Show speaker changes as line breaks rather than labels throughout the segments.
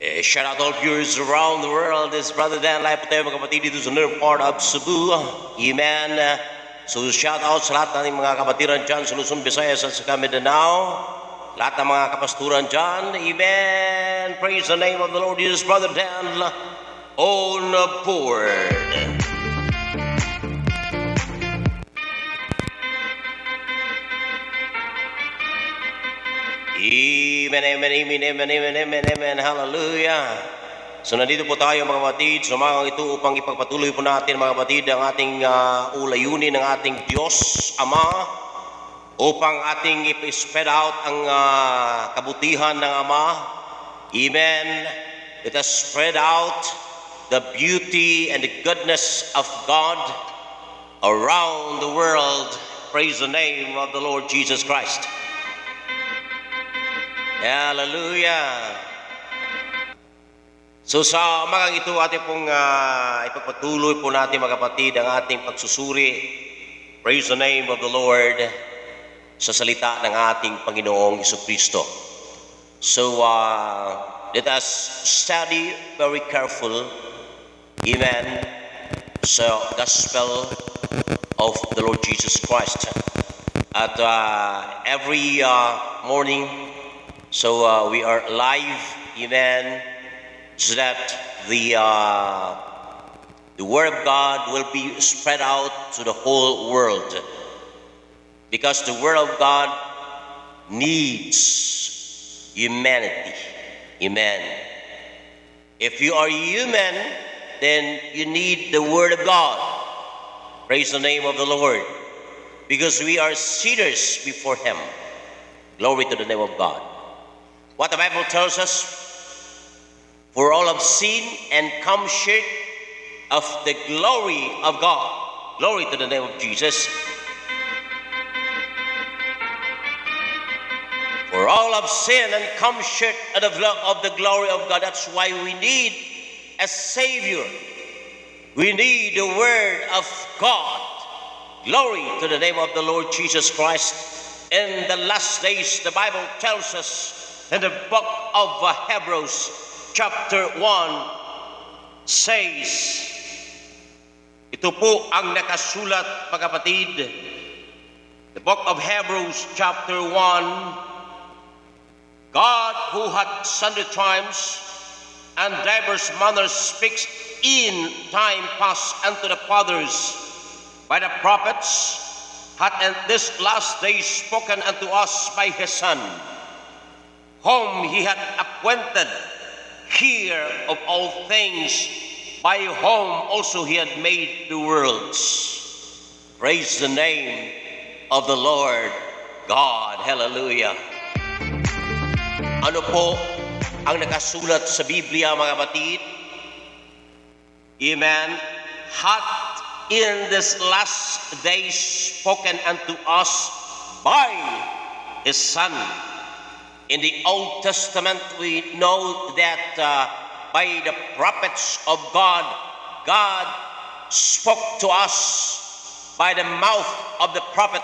Shout out all viewers around the world. This is Brother Dan Live po tayo mga kapatid dito sa northern part of Cebu. Amen. So shout out sa lahat ng mga kapatiran dyan sa Luzon, Visayas at sa Mindanao. Lahat ng mga kapasturan dyan. Amen. Praise the name of the Lord. This is Brother Dan on board. Amen, amen, amen, amen, amen, amen, amen, hallelujah. So nandito po tayo mga kapatid, sumakang ito upang ipagpatuloy po natin mga kapatid ang ating ulayunin ng ating Diyos Ama upang ating ip-spread out ang kabutihan ng Ama. Amen. Let us spread out the beauty and the goodness of God around the world. Praise the name of the Lord Jesus Christ. Hallelujah. So sa umagang ito ating pong ipagpatuloy po natin mga kapatid ang ating pagsusuri. Praise the name of the Lord sa salita ng ating Panginoong Jesucristo. So let us study very careful. Amen. Sa gospel of the Lord Jesus Christ. At every morning, so we are live, amen, so that the Word of God will be spread out to the whole world. Because the Word of God needs humanity, amen. If you are human, then you need the Word of God. Praise the name of the Lord. Because we are sinners before Him. Glory to the name of God. What the Bible tells us, for all have sinned and come short of the glory of God. Glory to the name of Jesus. For all have sinned and come short of the glory of God. That's why we need a Savior. We need the Word of God. Glory to the name of the Lord Jesus Christ. In the last days, the Bible tells us, in the book of Hebrews, chapter 1, says, ito po ang nakasulat, mga kapatid. The book of Hebrews, chapter 1, God who had sundry times and diverse manners speaks in time past unto the fathers by the prophets, hath in this last day spoken unto us by his Son, whom he hath appointed heir of all things, by whom also he had made the worlds. Praise the name of the Lord God. Hallelujah. Ano po ang nakasulat sa Biblia, mga kapatid? Amen. Hath in this last days spoken unto us by his Son. In the Old Testament, we know that by the prophets of God, God spoke to us by the mouth of the prophet.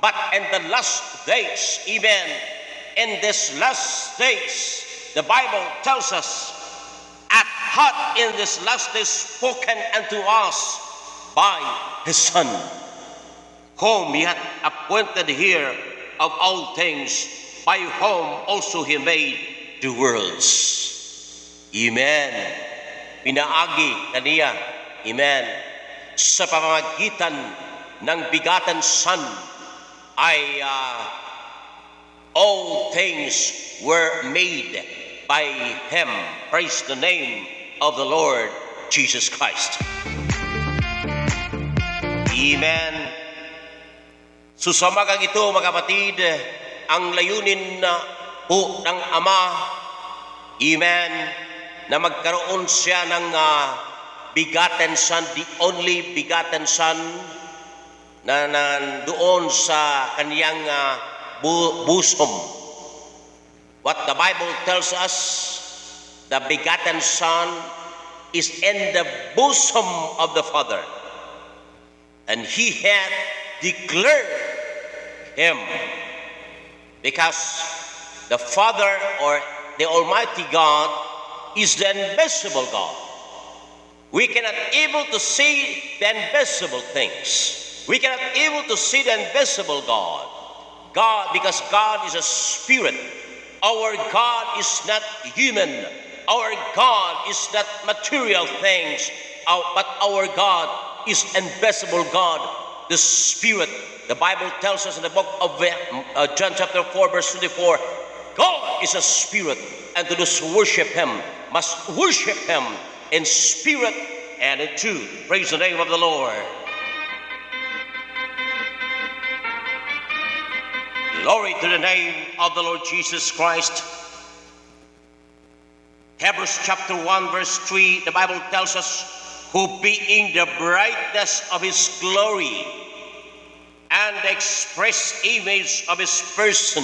But in the last days, even in this last days, the Bible tells us, hath in this last days spoken unto us by his Son, whom he hath appointed heir of all things, by whom also he made the worlds. Amen. Pinaagi kaniya, amen, sa pamamagitan ng bigatan Son ay all things were made by him. Praise the name of the Lord Jesus Christ. Amen. So sa umagang ito, mga kapatid, ang layunin na po ng Ama, amen, na magkaroon siya ng begotten Son, the only begotten Son, na nandoon sa kaniyang bosom. What the Bible tells us, the begotten Son is in the bosom of the Father, and he hath declared him. Because the Father or the Almighty God is the invisible God. We cannot able to see the invisible things. We cannot able to see the invisible God. Because God is a spirit. Our God is not human. Our God is not material things. But our God is invisible God, the Spirit. The Bible tells us in the book of John chapter 4 verse 24, God is a spirit, and to those who worship Him must worship Him in spirit and in truth. Praise the name of the Lord. Glory to the name of the Lord Jesus Christ. Hebrews chapter 1 verse 3, the Bible tells us, who being the brightness of His glory and the express image of His person,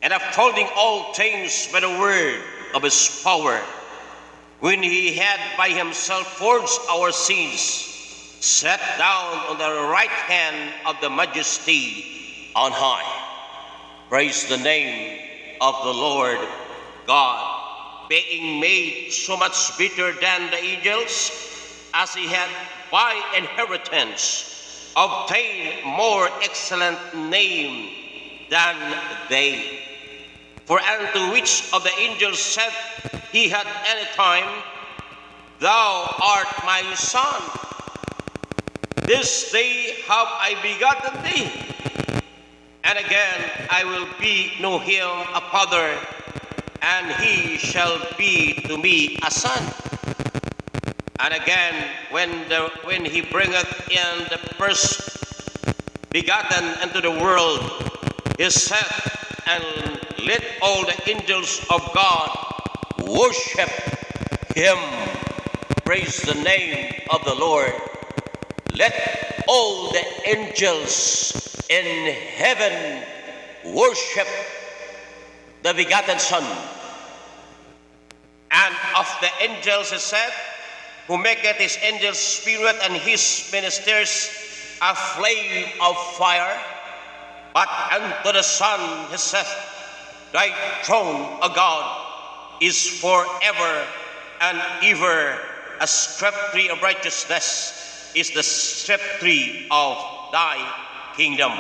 and upholding all things by the word of His power, when He had by Himself forged our sins, sat down on the right hand of the majesty on high. Praise the name of the Lord God, being made so much better than the angels, as He had by inheritance obtained more excellent name than they. For unto which of the angels said He at any time, Thou art my Son, this day have I begotten thee. And again, I will know him a father, and he shall be to me a son. And again, when he bringeth in the first begotten into the world, he said, and let all the angels of God worship Him. Praise the name of the Lord. Let all the angels in heaven worship the begotten Son. And of the angels it said, who maketh His angels spirit and His ministers a flame of fire. But unto the Son He saith, Thy throne, O God, is forever and ever. A sceptre of righteousness is the sceptre of Thy kingdom.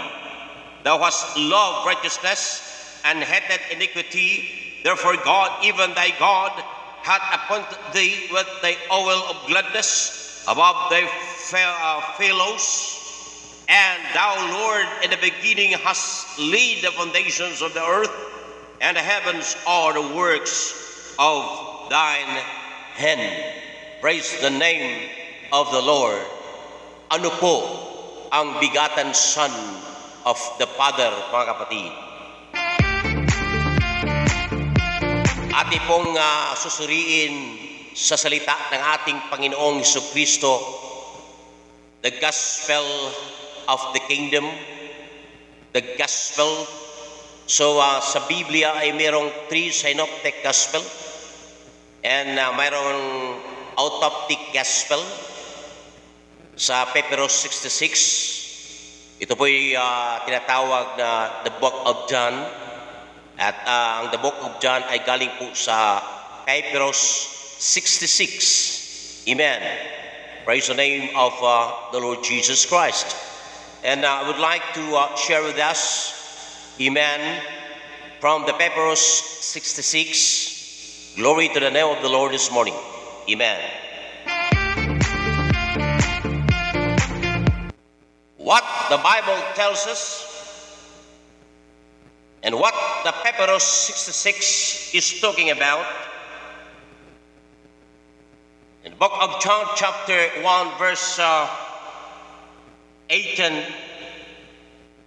Thou hast loved righteousness and hated iniquity. Therefore God, even thy God, hath appointed thee with the oil of gladness above thy fellows. And thou, Lord, in the beginning hast laid the foundations of the earth, and the heavens are the works of thine hand. Praise the name of the Lord. Ano po ang begotten Son of the Father, mga kapatid? Ati pong susuriin sa salita ng ating Panginoong Jesucristo, the gospel of the kingdom, the gospel. So sa Biblia ay mayroong 3 synoptic gospel and mayroong autoptic gospel. Sa Papyrus 66, ito po ay tinatawag na the Book of John. At ang the Book of John ay galing po sa Papyrus 66. Amen. Praise the name of the Lord Jesus Christ. And I would like to share with us, amen, from the Papyrus 66. Glory to the name of the Lord this morning. Amen. What the Bible tells us and what the Papyrus 66 is talking about. In the book of John chapter 1 verse 18,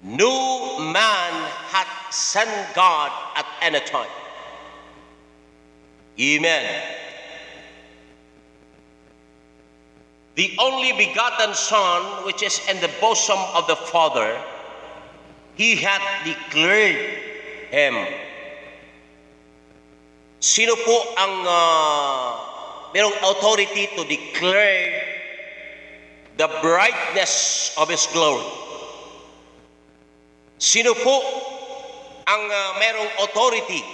no man hath seen God at any time. Amen. The only begotten Son, which is in the bosom of the Father, He hath declared Him. Sino po ang mayroong authority to declare the brightness of His glory? Sino po ang mayroong authority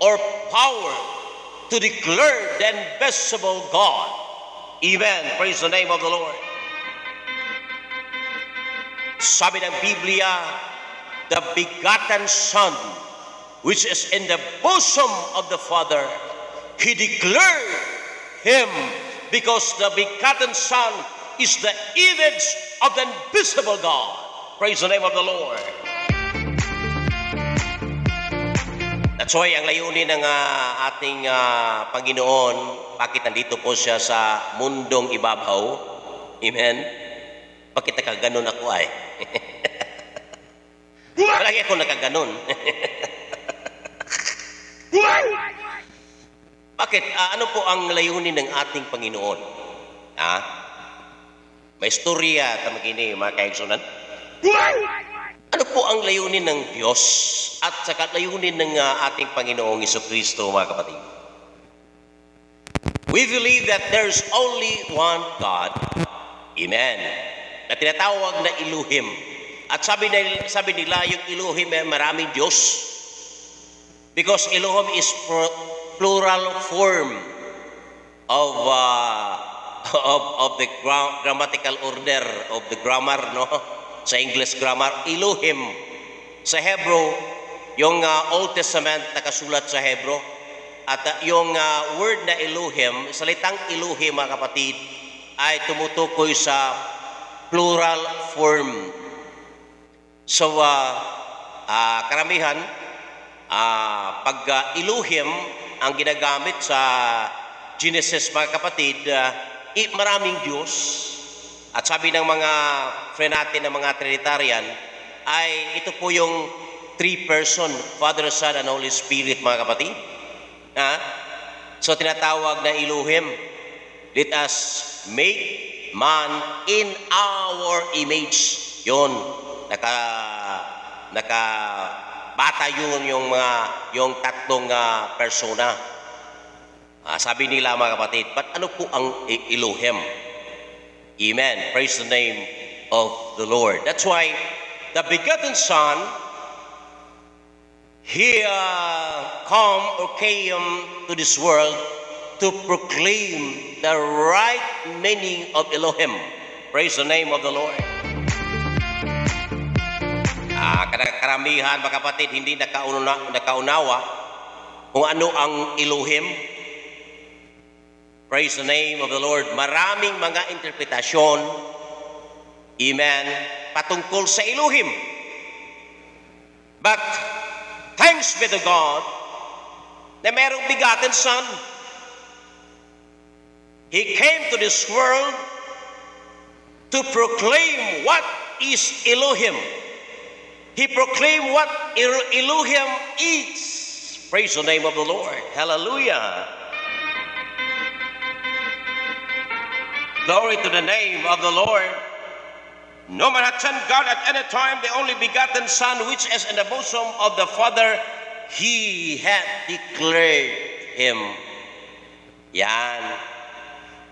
or power to declare the invisible God. Amen. Praise the name of the Lord. Sabi ng Biblia, the begotten Son, which is in the bosom of the Father, He declared Him, because the begotten Son is the image of the invisible God. Praise the name of the Lord. That's why ang layunin ng ating Panginoon, bakit nandito po siya sa mundong ibabaw? Amen? Bakit nakaganon ako ay? Palagi ako nakaganon. Bakit? Ano po ang layunin ng ating Panginoon? May istorya tamagini, mga kaigsunan. Ano po ang layunin ng Diyos at saka layunin ng ating Panginoong Jesucristo, mga kapatid? We believe that there's only one God. Amen. Na tinatawag na Elohim. At sabi nila yung Elohim ay maraming Diyos. Because Elohim is plural form of the grammatical order of the grammar, no? Sa English grammar, Elohim. Sa Hebrew, yung Old Testament nakasulat sa Hebrew, at yung word na Elohim, salitang Elohim, mga kapatid, ay tumutukoy sa plural form. So, karamihan, pag Elohim ang ginagamit sa Genesis, mga kapatid, maraming Diyos. At sabi ng mga friend natin ng mga Trinitarian, ay ito po yung three person, Father, Son, and Holy Spirit, mga kapatid. So tinatawag na Elohim. Let us make man in our image. Yun, bata yun yung tatlong persona. Sabi nila, mga kapatid, but ano po ang Elohim? Amen. Praise the name of the Lord. That's why the begotten Son, He came to this world to proclaim the right meaning of Elohim. Praise the name of the Lord. Karamihan, mga kapatid, hindi nakaunawa kung ano ang Elohim. Praise the name of the Lord. Maraming mga interpretasyon, amen, patungkol sa Elohim. But, thanks be to God, na merong begotten Son. He came to this world to proclaim what is Elohim. He proclaimed what Elohim is. Praise the name of the Lord. Hallelujah. Glory to the name of the Lord. No man hath seen God at any time, the only begotten Son, which is in the bosom of the Father, He hath declared Him. Yan.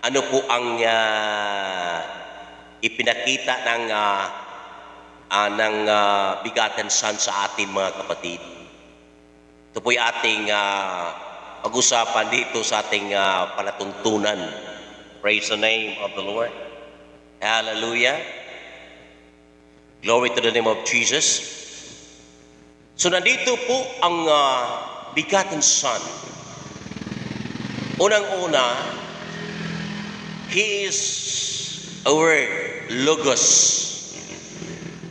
Ano po ang ipinakita ng begotten Son sa ating mga kapatid? Ito po yung ating pag-usapan dito sa ating palatuntunan. Praise the name of the Lord. Hallelujah. Glory to the name of Jesus. So nandito po ang begotten Son. Unang-una, He is a word, Logos.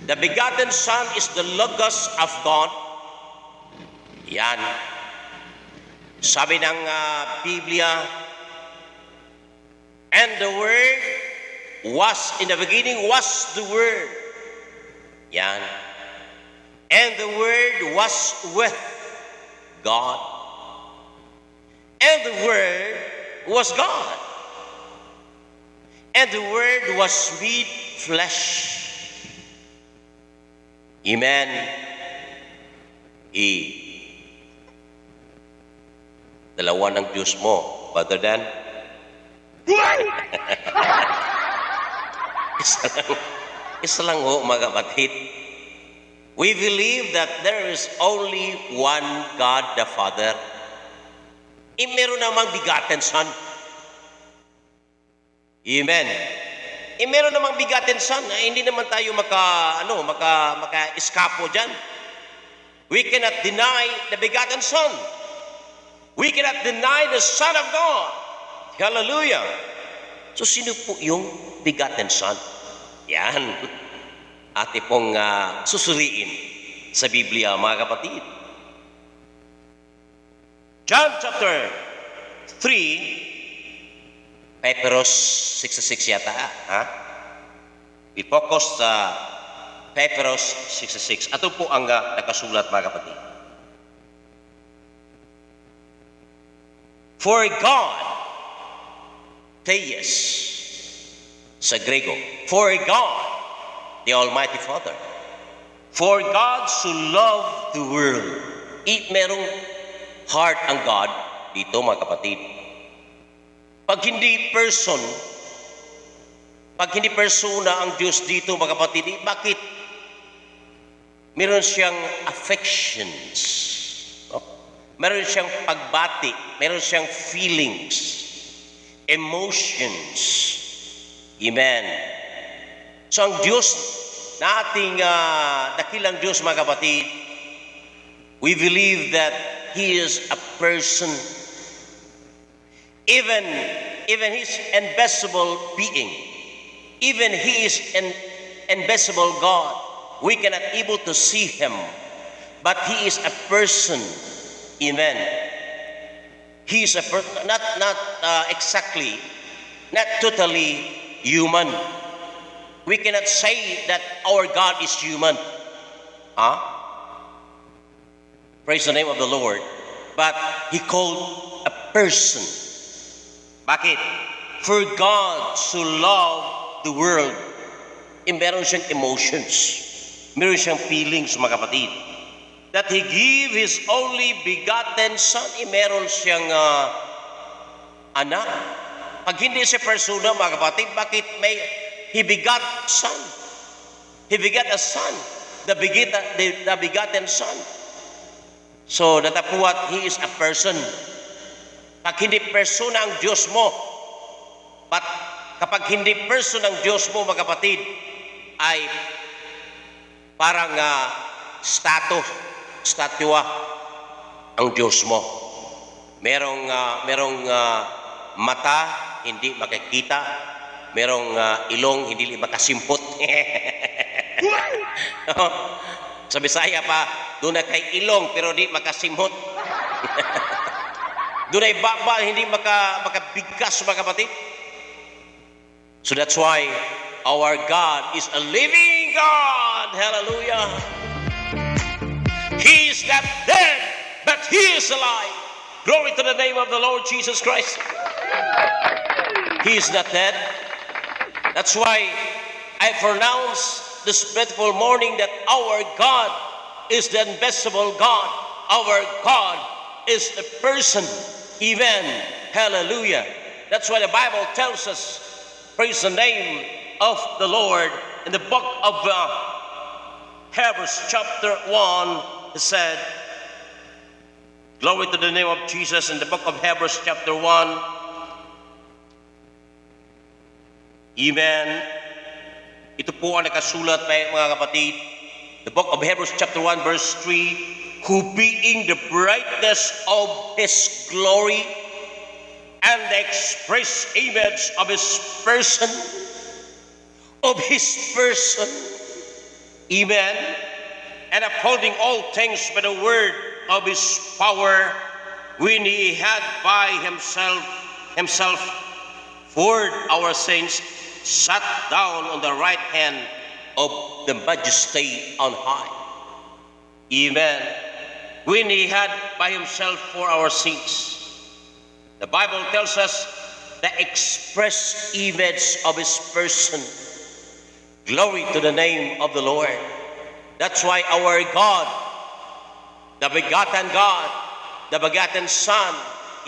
The begotten Son is the Logos of God. Yan. Sabi ng Biblia, and the Word was, in the beginning was the Word. Yan. And the Word was with God. And the Word was God. And the Word was made flesh. Amen. Dalawa ng Diyos mo, Father Dan. Isa lang ho, mga kapatid. We believe that there is only one God the Father. meron namang begotten son. Amen. Meron namang begotten son. Hindi naman tayo maka-eskapo dyan. We cannot deny the begotten son. We cannot deny the Son of God. Hallelujah. So, sino po yung begotten son? Yan. Ate pong susuriin sa Biblia, mga kapatid. John chapter 3, verse 66 yata. We focus sa verse 66. Ito po ang nakasulat, mga kapatid. For God, Theos, sa Grego, for God, the Almighty Father, for God so loved the world. Merong heart ang God dito, mga kapatid. Pag hindi persona ang Diyos dito, mga kapatid, bakit meron siyang affections? Meron siyang pagbati, meron siyang feelings, emotions. Amen. So ang Diyos na ating dakilang Diyos, mga kapatid, we believe that He is a person. Even His invisible being, even He is an invisible God. We cannot able to see Him, but He is a person. Amen. He is a person, not exactly, not totally human. We cannot say that our God is human. Praise the name of the Lord. But He called a person. Bakit? For God so loved the world. Meron siyang emotions. Meron siyang feelings, mga kapatid. That He gave His only begotten Son. Meron siyang anak. Pag hindi siya persona, mga kapatid, bakit He begot Son? He begot a Son. The begotten Son. So, natapuat, He is a person. Pag hindi persona ang Diyos mo, but kapag hindi person ang Diyos mo, mga kapatid, ay parang statua ang Diyos mo. Merong mata, hindi makikita. Merong ilong, hindi makasimpot. Sa Bisaya pa, doon na kay ilong, pero di makasimhot. Doon ay baba, hindi makabigkas, mga kapatid. So that's why our God is a living God. Hallelujah. He is not dead, but He is alive. Glory to the name of the Lord Jesus Christ. He is not dead. That's why I pronounce this beautiful morning that our God is the invisible God. Our God is a person. Even. Hallelujah. That's why the Bible tells us, praise the name of the Lord. In the book of Hebrews chapter 1, it said, glory to the name of Jesus. In the book of Hebrews chapter 1, amen. Ito po ang nakasulat, mga kapatid. The book of Hebrews chapter 1 verse 3, who being the brightness of His glory and the express image of His person, amen, and upholding all things by the word of His power, when He had by Himself poured our sins, sat down on the right hand of the Majesty on high. Amen. When He had by Himself for our sins. The Bible tells us the express image of His person. Glory to the name of the Lord. That's why our God, the begotten God, the begotten Son,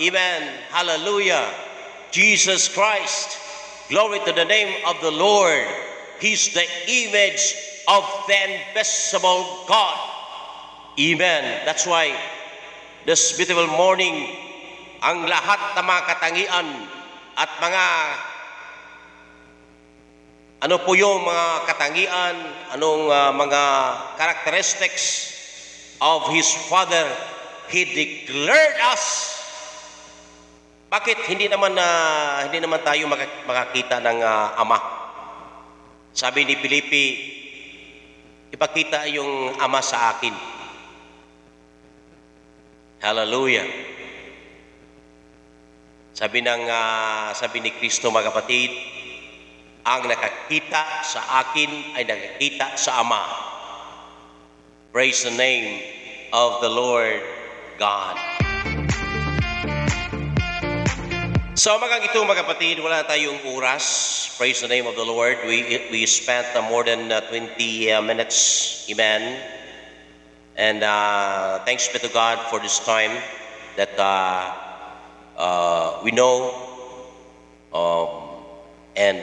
amen, hallelujah, Jesus Christ, glory to the name of the Lord. He's the image of the invisible God. Amen. That's why this beautiful morning, ang lahat ng mga katangian at mga ano po yung mga katangian, anong mga characteristics of His Father, He declared us. Bakit hindi naman tayo makakita ng Ama? Sabi ni Filipi, ipakita yung Ama sa akin. Hallelujah. Sabi ni Kristo, mga kapatid, ang nakakita sa akin ay nakakita sa Ama. Praise the name of the Lord God. So mga kapatid, wala tayong oras. Praise the name of the Lord. We spent more than 20 minutes. Amen. And thanks be to God for this time that we know and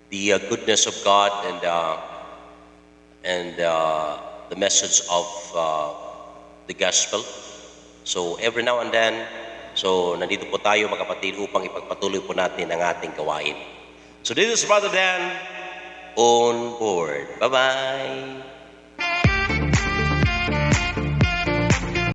the goodness of God and the message of the gospel. So every now and then, so nandito po tayo mga kapatid upang ipagpatuloy po natin ang ating gawain. So this is Brother Dan on board. Bye-bye.